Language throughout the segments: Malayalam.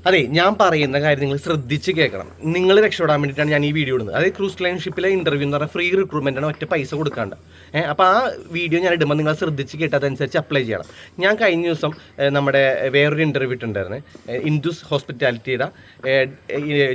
അതെ, ഞാൻ പറയുന്ന കാര്യം നിങ്ങൾ ശ്രദ്ധിച്ച് കേൾക്കണം. നിങ്ങൾ രക്ഷപ്പെടാൻ വേണ്ടിയിട്ടാണ് ഞാൻ ഈ വീഡിയോ ഇടുന്നത്. അതായത് ക്രൂസ് ലൈൻ ഷിപ്പിലെ ഇന്റർവ്യൂ എന്ന് പറഞ്ഞാൽ ഫ്രീ റിക്രൂട്ട്മെന്റ് ആണ്, ഒറ്റ പൈസ കൊടുക്കാണ്ട്. അപ്പോൾ ആ വീഡിയോ ഞാൻ ഇടുമ്പോൾ നിങ്ങൾ ശ്രദ്ധിച്ച് കേട്ട് അതനുസരിച്ച് അപ്ലൈ ചെയ്യണം. ഞാൻ കഴിഞ്ഞ ദിവസം നമ്മുടെ വേറൊരു ഇന്റർവ്യൂ ഇട്ടുണ്ടായിരുന്നു, ഇൻഡൂസ് ഹോസ്പിറ്റാലിറ്റിയുടെ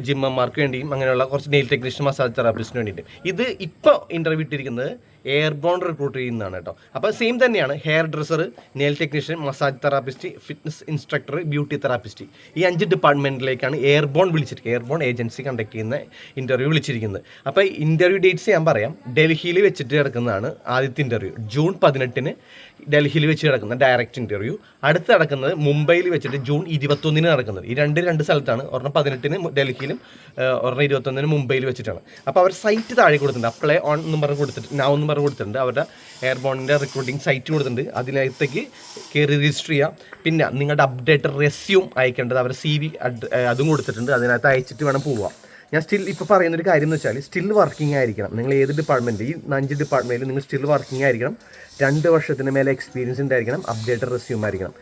ജിമ്മന്മാർക്ക് വേണ്ടിയും അങ്ങനെയുള്ള കുറച്ച് നെയിൽ ടെക്നീഷ്യൻ, മസാജ് തെറാപ്പിസ്റ്റിന് വേണ്ടിയിട്ട്. ഇത് ഇപ്പോൾ ഇന്റർവ്യൂ ഇട്ടിരിക്കുന്നത് എയർബോൺ റിക്രൂട്ട് ചെയ്യുന്നതാണ് കേട്ടോ. അപ്പോൾ സെയിം തന്നെയാണ്, hair dresser, nail technician, massage therapist, fitness instructor, beauty therapist, ഈ 5 ഡിപ്പാർട്ട്മെൻറ്റിലേക്കാണ് എയർബോൺ വിളിച്ചിരിക്കുന്നത്. എയർബോൺ ഏജൻസി കണ്ടക്ട് ചെയ്യുന്ന ഇൻ്റർവ്യൂ വിളിച്ചിരിക്കുന്നത്. അപ്പോൾ ഇൻ്റർവ്യൂ ഡേറ്റ്സ് ഞാൻ പറയാം. ഡൽഹിയിൽ വെച്ചിട്ട് കിടക്കുന്നതാണ് ആദ്യത്തെ ഇൻ്റർവ്യൂ, June 18 ഡൽഹിയിൽ വെച്ച് കിടക്കുന്ന ഡയറക്റ്റ് ഇൻ്റർവ്യൂ. അടുത്ത് നടക്കുന്നത് മുംബൈയിൽ വെച്ചിട്ട് June 21 നടക്കുന്നത്. ഈ രണ്ട് സ്ഥലത്താണ്. ഒരെണ്ണം 18 ഡൽഹിയിലും ഒരെണ്ണം 21 മുംബൈയിൽ വെച്ചിട്ടാണ്. അപ്പോൾ അവർ സൈറ്റ് താഴെ കൊടുത്തിട്ടുണ്ട്, അപ്ലൈ ഓൺ എന്ന് പറഞ്ഞ് കൊടുത്തിട്ട്, നൗ എന്ന് പറഞ്ഞ് കൊടുത്തിട്ടുണ്ട്. അവരുടെ എയർബോണിൻ്റെ റിക്രൂട്ടിംഗ് സൈറ്റ് കൊടുത്തിട്ടുണ്ട്. അതിനകത്തേക്ക് കയറി രജിസ്റ്റർ ചെയ്യാം. പിന്നെ നിങ്ങളുടെ അപ്ഡേറ്റഡ് റെസ്യൂം അയക്കേണ്ടത് അവരുടെ CV അതും കൊടുത്തിട്ടുണ്ട്. അതിനകത്ത് അയച്ചിട്ട് വേണം പോവാം. ഞാൻ ഇപ്പോൾ പറയുന്നൊരു കാര്യം എന്ന് വെച്ചാൽ, സ്റ്റിൽ വർക്കിംഗ് ആയിരിക്കണം. നിങ്ങൾ ഏത് ഡിപ്പാർട്ട്മെൻറ്റ്, ഈ 5 ഡിപ്പാർട്ട്മെൻറ്റിൽ നിങ്ങൾ സ്റ്റിൽ വർക്കിംഗ് ആയിരിക്കണം, 2 വർഷത്തിന് മേലെ എക്സ്പീരിയൻസ് ഉണ്ടായിരിക്കണം, അപ്ഡേറ്റഡ് റെസ്യൂം ആയിരിക്കണം.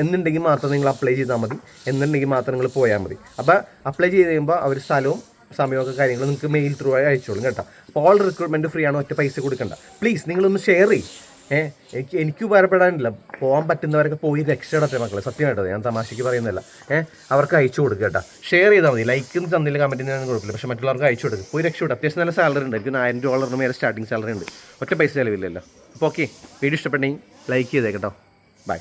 എന്നുണ്ടെങ്കിൽ മാത്രം നിങ്ങൾ അപ്ലൈ ചെയ്താൽ മതി. എന്നുണ്ടെങ്കിൽ മാത്രം നിങ്ങൾ പോയാൽ മതി. അപ്പോൾ അപ്ലൈ ചെയ്ത് കഴിയുമ്പോൾ അവർ സ്ഥലവും സമയമൊക്കെ കാര്യങ്ങൾ നിങ്ങൾക്ക് മെയിൽ ത്രൂ ആയി അയച്ചോളും കേട്ടോ. അപ്പോൾ ഓൾ റിക്രൂട്ട്മെൻറ്റ് ഫ്രീ ആണ്, ഒറ്റ പൈസ കൊടുക്കണ്ട. പ്ലീസ് നിങ്ങളൊന്ന് ഷെയർ ചെയ്യും. എനിക്ക് ഉപകാരപ്പെടാനില്ല. പോകാൻ പറ്റുന്നവരൊക്കെ പോയി രക്ഷപ്പെടട്ടെ മക്കളെ, സത്യമായിട്ടത് ഞാൻ തമാശയ്ക്ക് പറയുന്നില്ല. അവർക്ക് അയച്ചു കൊടുക്കുക കേട്ടോ. ഷെയർ ചെയ്താൽ മതി. ലൈക്ക് തന്നില്ല, കമൻറ്റിന് കുഴപ്പമില്ല, പക്ഷേ മറ്റുള്ളവർക്ക് അയച്ചു കൊടുക്കുക. പോയി രക്ഷപ്പെടും. അത്യാവശ്യം നല്ല സാലറി ഉണ്ട്. എനിക്ക് $1000 മേലെ സ്റ്റാർട്ടിങ് സാലറി ഉണ്ട്. ഒറ്റ പൈസ ചിലവില്ലല്ലോ. അപ്പോൾ ഓക്കെ, വീഡിയോ ഇഷ്ടപ്പെട്ടെങ്കിൽ ലൈക്ക് ചെയ്തേക്കട്ടോ. ബൈ.